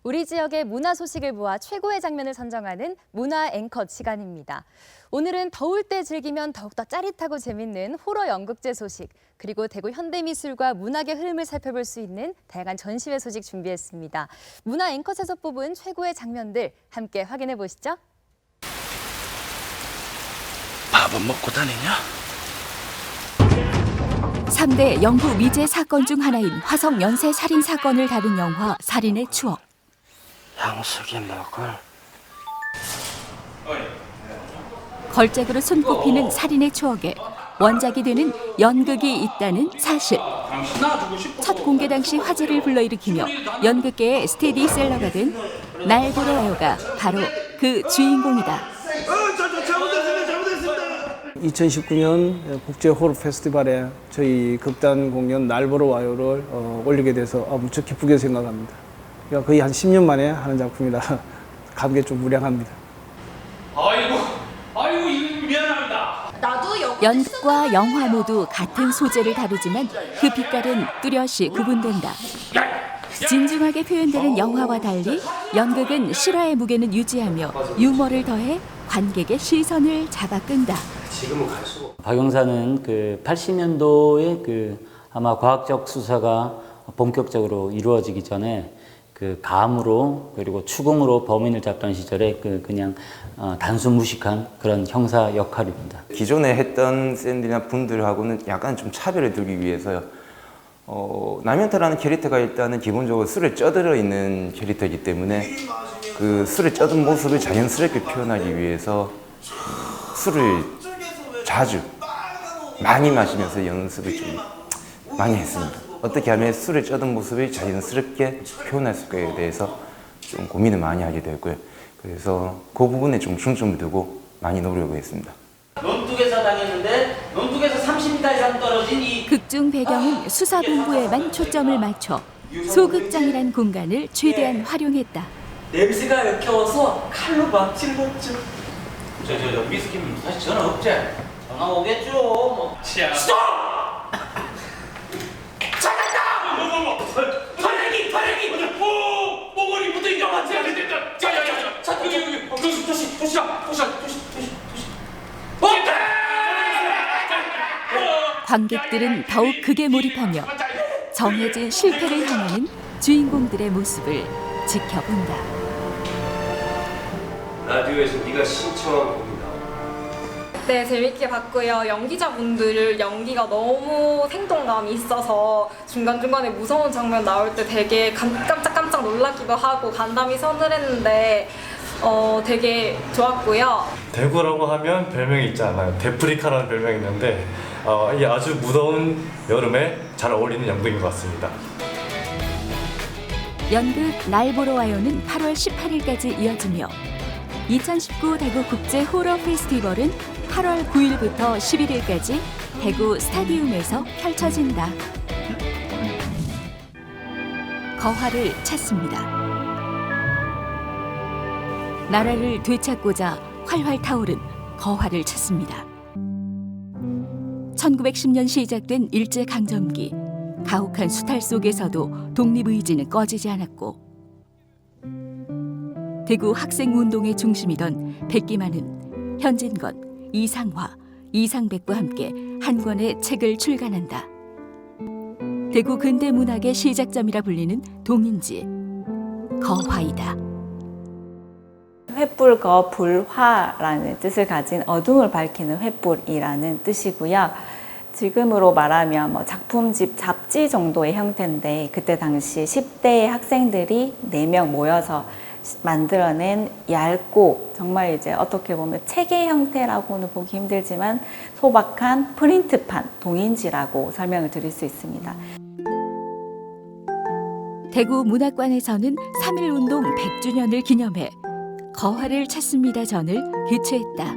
우리 지역의 문화 소식을 모아 최고의 장면을 선정하는 문화 앵커 시간입니다. 오늘은 더울 때 즐기면 더욱더 짜릿하고 재밌는 호러 연극제 소식, 그리고 대구 현대미술과 문학의 흐름을 살펴볼 수 있는 다양한 전시회 소식 준비했습니다. 문화 앵커에서 뽑은 최고의 장면들 함께 확인해 보시죠. 밥은 먹고 다니냐? 3대 영구 미제 사건 중 하나인 화성 연쇄 살인 사건을 다룬 영화 살인의 추억. 양석이 먹을. 걸작으로 손꼽히는 살인의 추억에 원작이 되는 연극이 있다는 사실. 첫 공개 당시 화제를 불러일으키며 연극계의 스테디셀러가 된 날 보러 와요가 바로 그 주인공이다. 2019년 국제 호러 페스티벌에 저희 극단 공연 날 보러 와요를 올리게 돼서 무척 기쁘게 생각합니다. 그러니까 거의 한 10년 만에 하는 작품이라 감개 좀 무량합니다. 아이고 미안합니다. 연극과 영화 모두 같은 소재를 다루지만 그 빛깔은 뚜렷이 구분된다. 진중하게 표현되는 영화와 달리 연극은 실화의 무게는 유지하며 유머를 더해 관객의 시선을 잡아 끈다. 박영사는 그 80년도에 그 아마 과학적 수사가 본격적으로 이루어지기 전에 그 감으로 그리고 추궁으로 범인을 잡던 시절에 그냥 단순 무식한 그런 형사 역할입니다. 기존에 했던 샌들이나 분들하고는 약간 좀 차별을 두기 위해서요. 남현태라는 캐릭터가 일단은 기본적으로 술에 쪄들어 있는 캐릭터이기 때문에 그 술에 쪄든 모습을 자연스럽게 표현하기 위해서 술을 자주 많이 마시면서 연습을 좀 많이 했습니다. 어떻게 하면 술에 쪄든 모습을 자연스럽게 표현할 수 있을까에 대해서 좀 고민을 많이 하게 되고요. 그래서 그 부분에 좀 중점을 두고 많이 노력을 했습니다. 논둑에서 당했는데 논둑에서 30m 이상 떨어진 이 극중 배경은 수사 본부에만 초점을 맞춰 소극장이란 공간을 최대한 활용했다. 냄새가 역겨워서 칼로 막 찔렀죠. 저 위스키는 사실 전화 없지? 전화 오겠죠. 뭐. 스톱! 찾았다! 발레기! 모골이 묻어있는 것 같아. 조심. 관객들은 더욱 극에 몰입하며 정해진 실패를 향하는 주인공들의 모습을 지켜본다. 라디오에서 네가 신청한 곡이다. 네, 재밌게 봤고요. 연기자분들 연기가 너무 생동감이 있어서 중간중간에 무서운 장면 나올 때 되게 깜짝 놀라기도 하고 간담이 서늘했는데 되게 좋았고요. 대구라고 하면 별명이 있지 않아요. 데프리카라는 별명이 있는데 이 아주 무더운 여름에 잘 어울리는 연극인 것 같습니다. 연극 날 보러 와요는 8월 18일까지 이어지며 2019 대구 국제 호러 페스티벌은 8월 9일부터 11일까지 대구 스타디움에서 펼쳐진다. 거화를 찾습니다. 나라를 되찾고자 활활 타오른 거화를 찾습니다. 1910년 시작된 일제강점기, 가혹한 수탈 속에서도 독립의지는 꺼지지 않았고 대구 학생운동의 중심이던 백기만은 현진건, 이상화, 이상백과 함께 한 권의 책을 출간한다. 대구 근대문학의 시작점이라 불리는 동인지, 거화이다. 횃불거 불화라는 뜻을 가진 어둠을 밝히는 횃불이라는 뜻이고요. 지금으로 말하면 작품집, 잡지 정도의 형태인데 그때 당시 10대의 학생들이 4명 모여서 만들어낸 얇고 정말 이제 어떻게 보면 책의 형태라고는 보기 힘들지만 소박한 프린트판, 동인지라고 설명을 드릴 수 있습니다. 대구 문학관에서는 3.1운동 100주년을 기념해 거화를 찾습니다 전을 개최했다.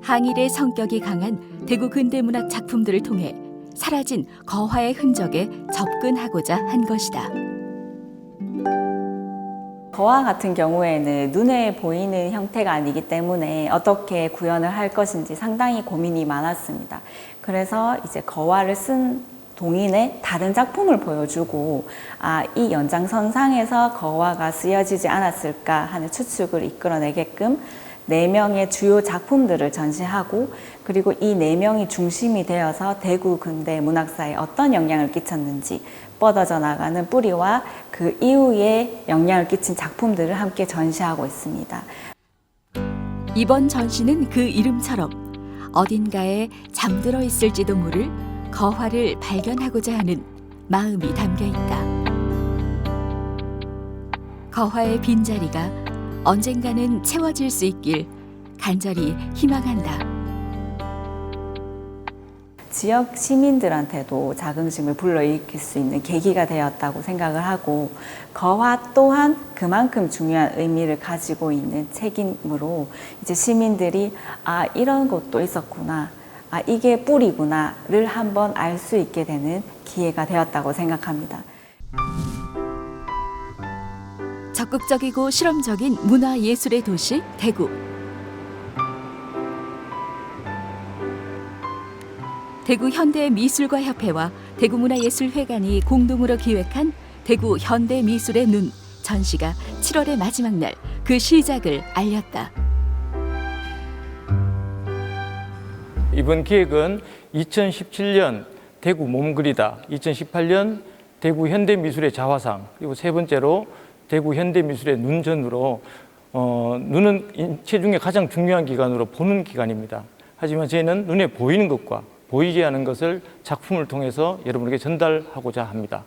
항일의 성격이 강한 대구 근대문학 작품들을 통해 사라진 거화의 흔적에 접근하고자 한 것이다. 거화 같은 경우에는 눈에 보이는 형태가 아니기 때문에 어떻게 구현을 할 것인지 상당히 고민이 많았습니다. 그래서 이제 거화를 쓴 동인의 다른 작품을 보여주고 이 연장선상에서 거화가 쓰여지지 않았을까 하는 추측을 이끌어내게끔 4명의 주요 작품들을 전시하고 그리고 이 4명이 중심이 되어서 대구 근대 문학사에 어떤 영향을 끼쳤는지 뻗어져 나가는 뿌리와 그 이후에 영향을 끼친 작품들을 함께 전시하고 있습니다. 이번 전시는 그 이름처럼 어딘가에 잠들어 있을지도 모를 거화를 발견하고자 하는 마음이 담겨 있다. 거화의 빈자리가 언젠가는 채워질 수 있길 간절히 희망한다. 지역 시민들한테도 자긍심을 불러일으킬 수 있는 계기가 되었다고 생각을 하고 거화 또한 그만큼 중요한 의미를 가지고 있는 책임으로 이제 시민들이 이런 것도 있었구나, 이게 뿌리구나를 한번 알 수 있게 되는 기회가 되었다고 생각합니다. 적극적이고 실험적인 문화예술의 도시 대구. 대구 현대미술가협회와 대구문화예술회관이 공동으로 기획한 대구 현대미술의 눈 전시가 7월의 마지막 날 그 시작을 알렸다. 이번 기획은 2017년 대구 몸그리다, 2018년 대구 현대미술의 자화상, 그리고 세 번째로 대구 현대미술의 눈전으로 눈은 인체 중에 가장 중요한 기관으로 보는 기관입니다. 하지만 저희는 눈에 보이는 것과 보이지 않은 것을 작품을 통해서 여러분에게 전달하고자 합니다.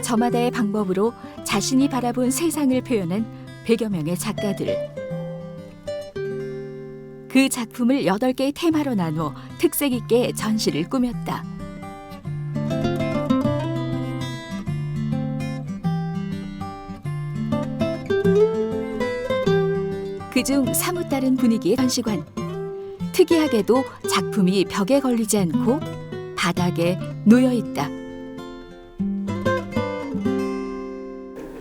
저마다의 방법으로 자신이 바라본 세상을 표현한 100여 명의 작가들. 그 작품을 8개의 테마로 나누어 특색 있게 전시를 꾸몄다. 그중 사뭇 다른 분위기의 전시관. 특이하게도 작품이 벽에 걸리지 않고 바닥에 놓여 있다.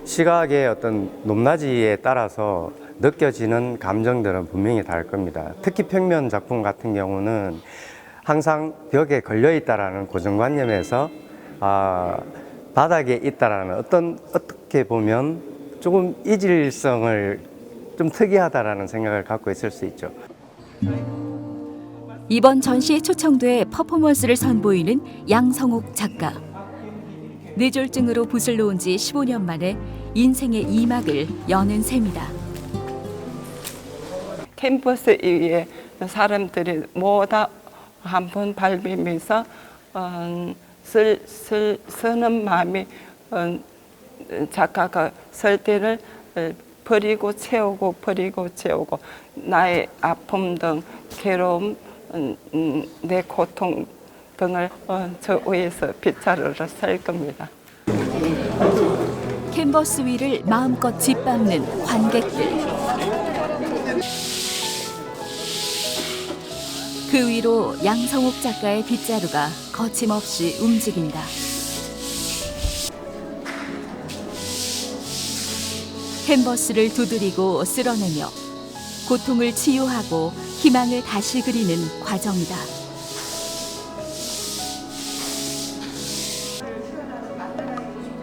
시각의 어떤 높낮이에 따라서 느껴지는 감정들은 분명히 다를 겁니다. 특히 평면 작품 같은 경우는 항상 벽에 걸려 있다라는 고정관념에서 바닥에 있다라는 어떻게 보면 조금 이질성을 좀 특이하다라는 생각을 갖고 있을 수 있죠. 이번 전시에 초청돼 퍼포먼스를 선보이는 양성옥 작가. 뇌졸중으로 붓을 놓은 지 15년 만에 인생의 2막을 여는 셈이다. 캔버스 위에 사람들이 모두 한번 밟으면서 쓰는 마음이 작가가 쓸 때를 버리고 채우고 버리고 채우고 나의 아픔 등 괴로움, 내 고통 등을 저 위에서 빗자루로 쓸 겁니다. 캔버스 위를 마음껏 짓밟는 관객들. 그 위로 양성옥 작가의 빗자루가 거침없이 움직인다. 캔버스를 두드리고 쓸어내며 고통을 치유하고 희망을 다시 그리는 과정이다.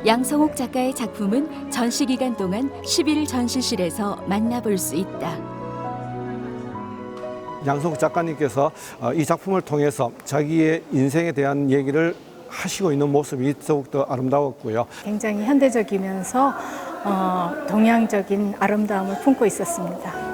양성옥 작가의 작품은 전시 기간 동안 10일 전시실에서 만나볼 수 있다. 양성옥 작가님께서 이 작품을 통해서 자기의 인생에 대한 얘기를 하시고 있는 모습이 더욱더 아름다웠고요. 굉장히 현대적이면서 동양적인 아름다움을 품고 있었습니다.